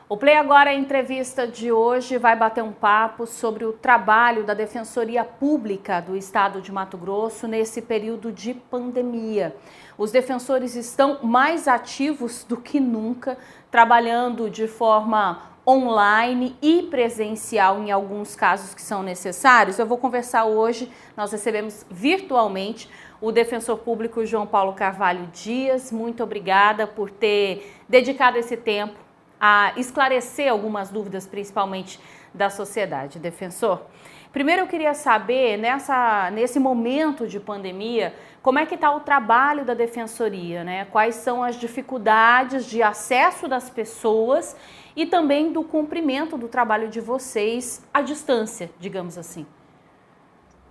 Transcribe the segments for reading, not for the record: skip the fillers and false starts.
O Play Agora, a entrevista de hoje, vai bater um papo sobre o trabalho da Defensoria Pública do Estado de Mato Grosso nesse período de pandemia. Os defensores estão mais ativos do que nunca, trabalhando de forma online e presencial em alguns casos que são necessários. Eu vou conversar hoje, nós recebemos virtualmente o defensor público João Paulo Carvalho Dias. Muito obrigada por ter dedicado esse tempo a esclarecer algumas dúvidas, principalmente da sociedade. Defensor, primeiro eu queria saber, nesse momento de pandemia, como é que está o trabalho da Defensoria, né? Quais são as dificuldades de acesso das pessoas e também do cumprimento do trabalho de vocês à distância, digamos assim.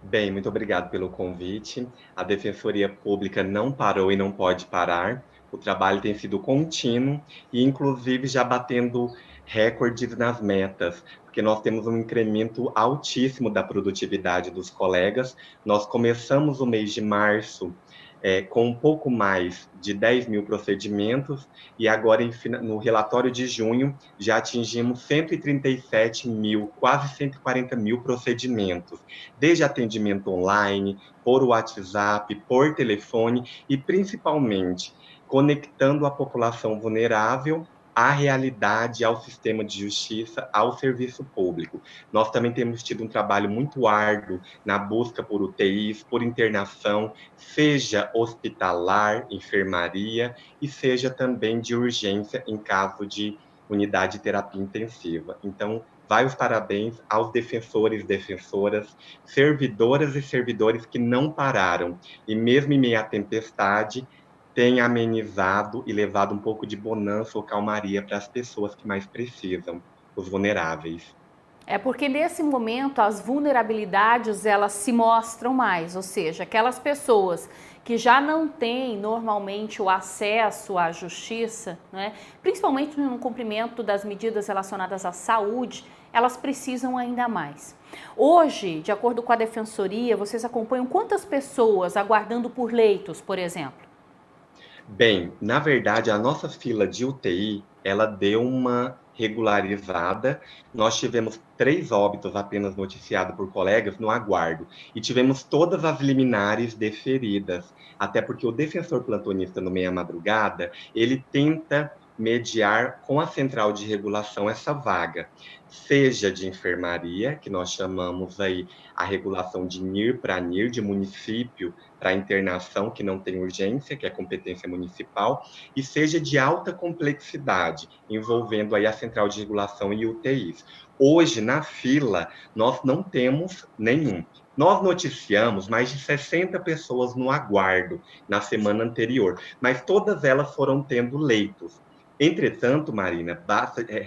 Bem, muito obrigado pelo convite. A Defensoria Pública não parou e não pode parar. O trabalho tem sido contínuo e, inclusive, já batendo recordes nas metas, porque nós temos um incremento altíssimo da produtividade dos colegas. Nós começamos o mês de março com um pouco mais de 10 mil procedimentos e agora, no relatório de junho, já atingimos 137 mil, quase 140 mil procedimentos, desde atendimento online, por WhatsApp, por telefone e, principalmente, conectando a população vulnerável à realidade, ao sistema de justiça, ao serviço público. Nós também temos tido um trabalho muito árduo na busca por UTIs, por internação, seja hospitalar, enfermaria, e seja também de urgência em caso de unidade de terapia intensiva. Então, vai os parabéns aos defensores, defensoras, servidoras e servidores que não pararam, e mesmo em meio à tempestade, tem amenizado e levado um pouco de bonança ou calmaria para as pessoas que mais precisam, os vulneráveis. É porque nesse momento as vulnerabilidades elas se mostram mais, ou seja, aquelas pessoas que já não têm normalmente o acesso à justiça, né, principalmente no cumprimento das medidas relacionadas à saúde, elas precisam ainda mais. Hoje, de acordo com a Defensoria, vocês acompanham quantas pessoas aguardando por leitos, por exemplo? Bem, na verdade, a nossa fila de UTI, ela deu uma regularizada. Nós tivemos 3 óbitos apenas noticiados por colegas no aguardo e tivemos todas as liminares deferidas, até porque o defensor plantonista no meia madrugada, ele tenta mediar com a central de regulação essa vaga, seja de enfermaria, que nós chamamos aí a regulação de NIR para NIR, de município para internação, que não tem urgência, que é competência municipal, e seja de alta complexidade, envolvendo aí a central de regulação e UTIs. Hoje, na fila, nós não temos nenhum. Nós noticiamos mais de 60 pessoas no aguardo na semana anterior, mas todas elas foram tendo leitos. Entretanto, Marina,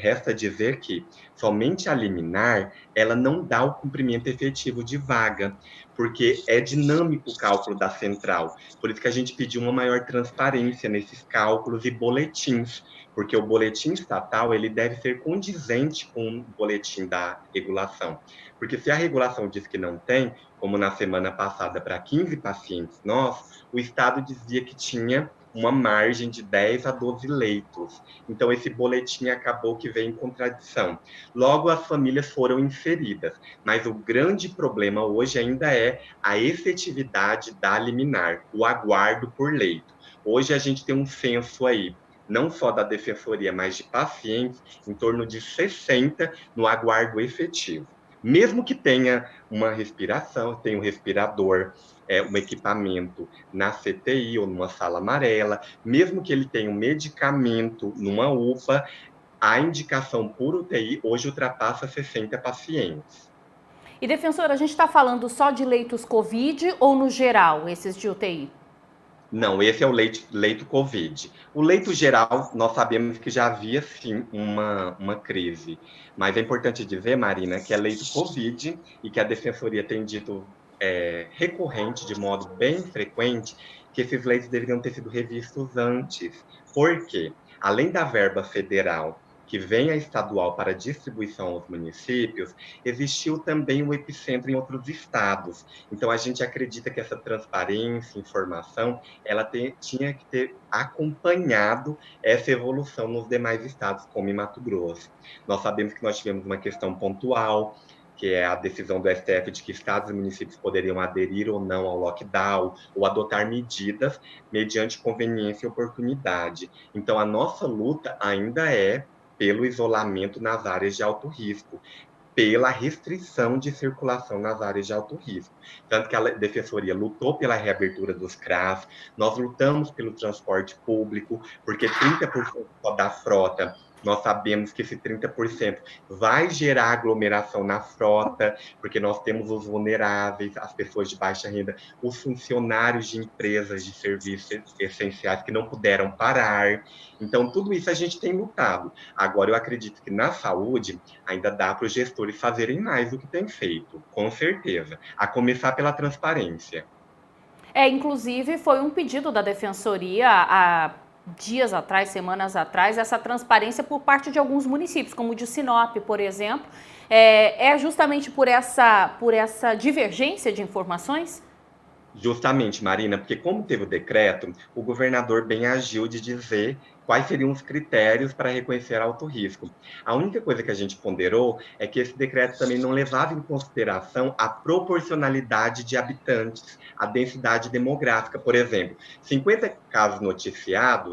resta dizer que somente a liminar, ela não dá o cumprimento efetivo de vaga, porque é dinâmico o cálculo da central. Por isso que a gente pediu uma maior transparência nesses cálculos e boletins, porque o boletim estatal ele deve ser condizente com o boletim da regulação. Porque se a regulação diz que não tem, como na semana passada para 15 pacientes o Estado dizia que tinha uma margem de 10 a 12 leitos. Então, esse boletim acabou que veio em contradição. Logo, as famílias foram inseridas, mas o grande problema hoje ainda é a efetividade da liminar, o aguardo por leito. Hoje a gente tem um censo aí, não só da defensoria, mas de pacientes, em torno de 60 no aguardo efetivo. Mesmo que tenha uma respiração, tenha um respirador, um equipamento na CTI ou numa sala amarela, mesmo que ele tenha um medicamento numa UPA, a indicação por UTI hoje ultrapassa 60 pacientes. E, defensora, a gente está falando só de leitos Covid ou no geral, esses de UTI? Não, esse é o leito Covid. O leito geral, nós sabemos que já havia, sim, uma crise. Mas é importante dizer, Marina, que é leito Covid e que a Defensoria tem dito recorrente, de modo bem frequente, que esses leitos deveriam ter sido revistos antes. Por quê? Além da verba federal que vem a estadual para distribuição aos municípios, existiu também o epicentro em outros estados. Então, a gente acredita que essa transparência, informação, tinha que ter acompanhado essa evolução nos demais estados, como em Mato Grosso. Nós sabemos que nós tivemos uma questão pontual, que é a decisão do STF de que estados e municípios poderiam aderir ou não ao lockdown, ou adotar medidas mediante conveniência e oportunidade. Então, a nossa luta ainda é pelo isolamento nas áreas de alto risco, pela restrição de circulação nas áreas de alto risco. Tanto que a Defensoria lutou pela reabertura dos CRAS, nós lutamos pelo transporte público, porque 30% só da frota, nós sabemos que esse 30% vai gerar aglomeração na frota, porque nós temos os vulneráveis, as pessoas de baixa renda, os funcionários de empresas de serviços essenciais que não puderam parar. Então, tudo isso a gente tem lutado. Agora, eu acredito que na saúde ainda dá para os gestores fazerem mais do que têm feito, com certeza. A começar pela transparência. Inclusive, foi um pedido da Defensoria há dias atrás, semanas atrás, essa transparência por parte de alguns municípios, como o de Sinop, por exemplo. É justamente por essa divergência de informações? Justamente, Marina, porque como teve o decreto, o governador bem agiu de dizer quais seriam os critérios para reconhecer alto risco. A única coisa que a gente ponderou é que esse decreto também não levava em consideração a proporcionalidade de habitantes, a densidade demográfica. Por exemplo, 50 casos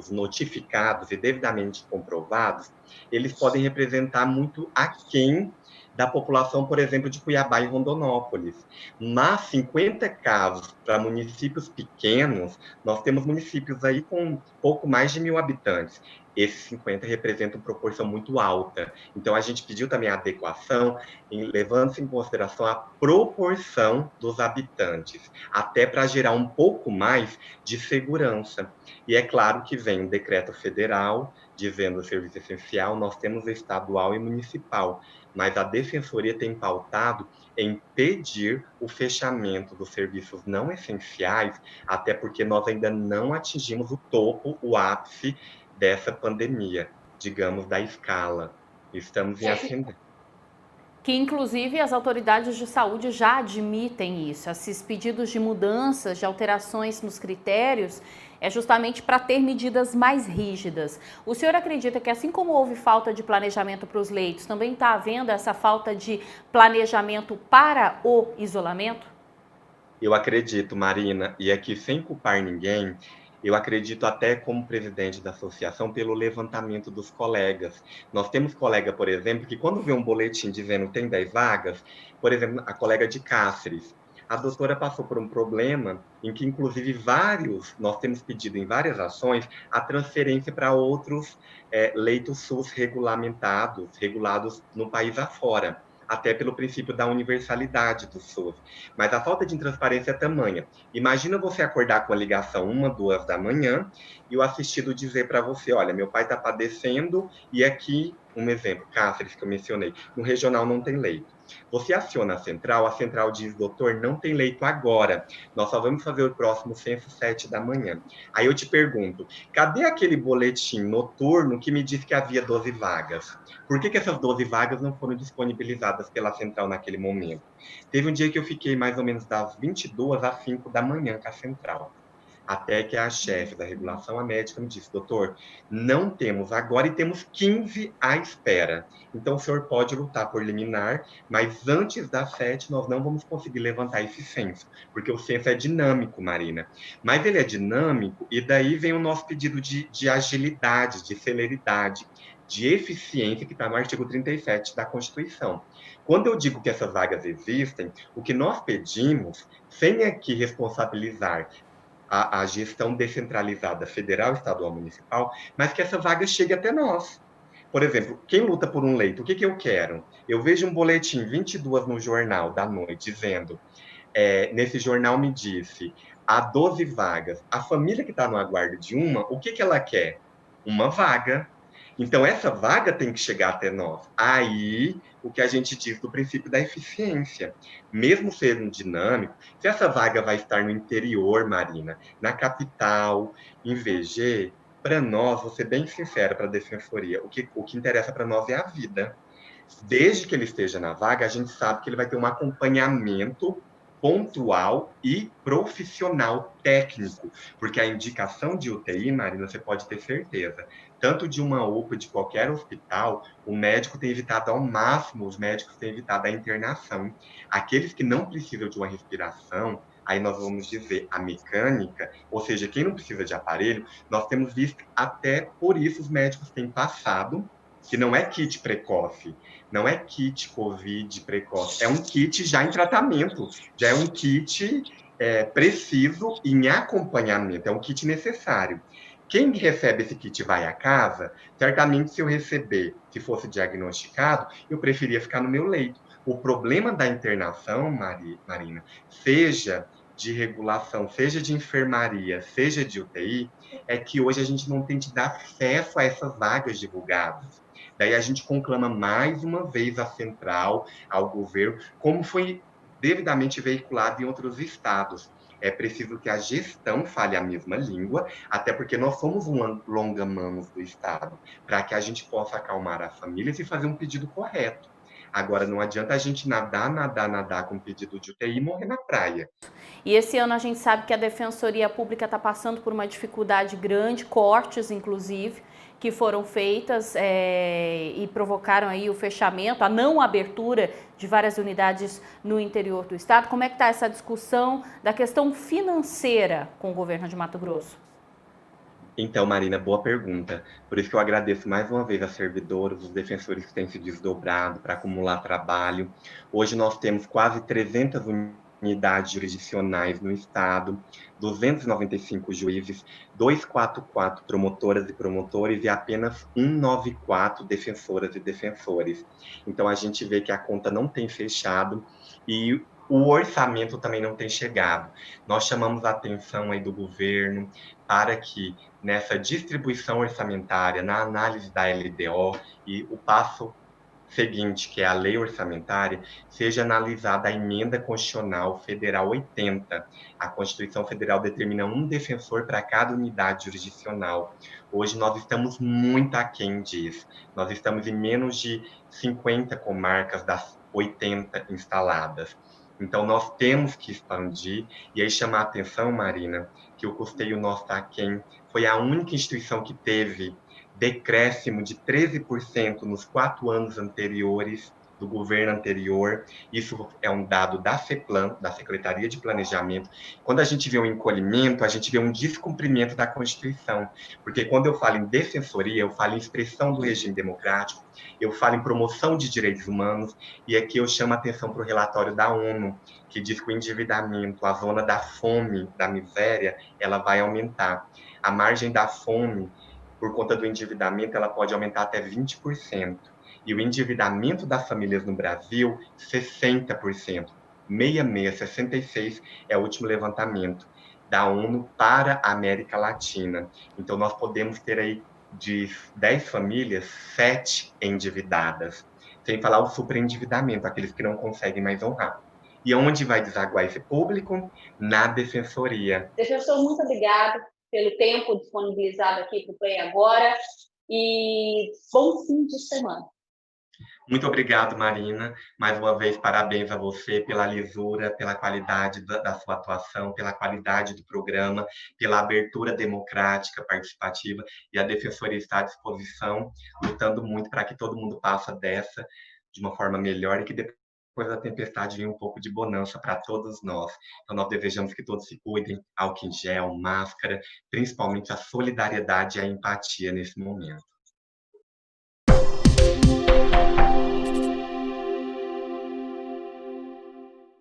notificados e devidamente comprovados, eles podem representar muito aquém da população, por exemplo, de Cuiabá e Rondonópolis. Mas 50 casos para municípios pequenos, nós temos municípios aí com pouco mais de 1.000 habitantes. Esses 50 representam proporção muito alta. Então, a gente pediu também a adequação, levando-se em consideração a proporção dos habitantes, até para gerar um pouco mais de segurança. E é claro que vem um decreto federal dizendo o serviço essencial, nós temos o estadual e municipal, mas a Defensoria tem pautado em pedir o fechamento dos serviços não essenciais, até porque nós ainda não atingimos o topo, o ápice dessa pandemia, digamos, da escala. Estamos em ascendente. Que inclusive as autoridades de saúde já admitem isso. Esses pedidos de mudanças, de alterações nos critérios, é justamente para ter medidas mais rígidas. O senhor acredita que, assim como houve falta de planejamento para os leitos, também está havendo essa falta de planejamento para o isolamento? Eu acredito, Marina, e aqui sem culpar ninguém, eu acredito até como presidente da associação pelo levantamento dos colegas. Nós temos colega, por exemplo, que quando vê um boletim dizendo tem 10 vagas, por exemplo, a colega de Cáceres, a doutora passou por um problema em que, inclusive, nós temos pedido em várias ações a transferência para outros leitos SUS regulados no país afora, até pelo princípio da universalidade do SUS. Mas a falta de transparência é tamanha. Imagina você acordar com a ligação 1, 2 da manhã e o assistido dizer para você, olha, meu pai está padecendo e aqui, um exemplo, Cáceres, que eu mencionei, no regional não tem leito. Você aciona a central diz, doutor, não tem leito agora, nós só vamos fazer o próximo censo 7 da manhã. Aí eu te pergunto, cadê aquele boletim noturno que me disse que havia 12 vagas? Por que essas 12 vagas não foram disponibilizadas pela central naquele momento? Teve um dia que eu fiquei mais ou menos das 22 às 5 da manhã com a central. Até que a chefe da regulação, a médica, me disse, doutor, não temos agora e temos 15 à espera. Então, o senhor pode lutar por liminar, mas antes das 7 nós não vamos conseguir levantar esse censo, porque o censo é dinâmico, Marina. Mas ele é dinâmico e daí vem o nosso pedido de agilidade, de celeridade, de eficiência que está no artigo 37 da Constituição. Quando eu digo que essas vagas existem, o que nós pedimos, sem aqui responsabilizar a gestão descentralizada federal, estadual, municipal, mas que essa vaga chegue até nós. Por exemplo, quem luta por um leito, o que eu quero? Eu vejo um boletim 22 no jornal da noite dizendo, nesse jornal me disse, há 12 vagas. A família que está no aguardo de uma, o que ela quer? Uma vaga. Então, essa vaga tem que chegar até nós. Aí, o que a gente diz do princípio da eficiência. Mesmo sendo dinâmico, se essa vaga vai estar no interior, Marina, na capital, em VG, Para nós, vou ser bem sincero para a defensoria, o que interessa para nós é a vida. Desde que ele esteja na vaga, a gente sabe que ele vai ter um acompanhamento pontual e profissional técnico, porque a indicação de UTI, Marina, você pode ter certeza, tanto de uma UPA, de qualquer hospital, o médico tem evitado ao máximo, os médicos têm evitado a internação. Aqueles que não precisam de uma respiração, aí nós vamos dizer a mecânica, ou seja, quem não precisa de aparelho, nós temos visto até por isso os médicos têm passado que não é kit precoce, não é kit COVID precoce, é um kit já em tratamento, já é um kit preciso em acompanhamento, é um kit necessário. Quem recebe esse kit vai à casa, certamente se eu receber, se fosse diagnosticado, eu preferia ficar no meu leito. O problema da internação, Marina, seja de regulação, seja de enfermaria, seja de UTI, é que hoje a gente não tem de dar acesso a essas vagas divulgadas. Daí a gente conclama mais uma vez a central, ao governo, como foi devidamente veiculado em outros estados. É preciso que a gestão fale a mesma língua, até porque nós somos um longa-manos do Estado, para que a gente possa acalmar as famílias e fazer um pedido correto. Agora, não adianta a gente nadar com pedido de UTI e morrer na praia. E esse ano a gente sabe que a Defensoria Pública está passando por uma dificuldade grande, cortes inclusive, que foram feitas e provocaram aí o fechamento, a não abertura de várias unidades no interior do estado. Como é que está essa discussão da questão financeira com o governo de Mato Grosso? Então, Marina, boa pergunta. Por isso que eu agradeço mais uma vez a servidores, os defensores que têm se desdobrado para acumular trabalho. Hoje nós temos quase 300 unidades jurisdicionais no estado, 295 juízes, 244 promotoras e promotores e apenas 194 defensoras e defensores. Então a gente vê que a conta não tem fechado e o orçamento também não tem chegado. Nós chamamos a atenção aí do governo para que nessa distribuição orçamentária, na análise da LDO e o passo seguinte, que é a lei orçamentária, seja analisada a emenda constitucional federal 80. A Constituição Federal determina um defensor para cada unidade jurisdicional. Hoje nós estamos muito aquém disso. Nós estamos em menos de 50 comarcas das 80 instaladas. Então, nós temos que expandir, e aí chamar a atenção, Marina, que o custeio nosso está aquém. Foi a única instituição que teve decréscimo de 13% nos 4 anos anteriores, do governo anterior. Isso é um dado da CEPLAN, da Secretaria de Planejamento. Quando a gente vê um encolhimento, a gente vê um descumprimento da Constituição. Porque quando eu falo em defensoria, eu falo em expressão do regime democrático, eu falo em promoção de direitos humanos, e aqui eu chamo a atenção para o relatório da ONU, que diz que o endividamento, a zona da fome, da miséria, ela vai aumentar. A margem da fome, por conta do endividamento, ela pode aumentar até 20%. E o endividamento das famílias no Brasil, 60%. 66 é o último levantamento da ONU para a América Latina. Então, nós podemos ter aí de 10 famílias, 7 endividadas. Sem falar o superendividamento, aqueles que não conseguem mais honrar. E onde vai desaguar esse público? Na defensoria. Defensor, muito obrigada pelo tempo disponibilizado aqui para o Play Agora e bom fim de semana. Muito obrigado, Marina. Mais uma vez, parabéns a você pela lisura, pela qualidade da sua atuação, pela qualidade do programa, pela abertura democrática, participativa, e a Defensoria está à disposição, lutando muito para que todo mundo passe dessa de uma forma melhor e que depois da tempestade venha um pouco de bonança para todos nós. Então, nós desejamos que todos se cuidem, álcool em gel, máscara, principalmente a solidariedade e a empatia nesse momento.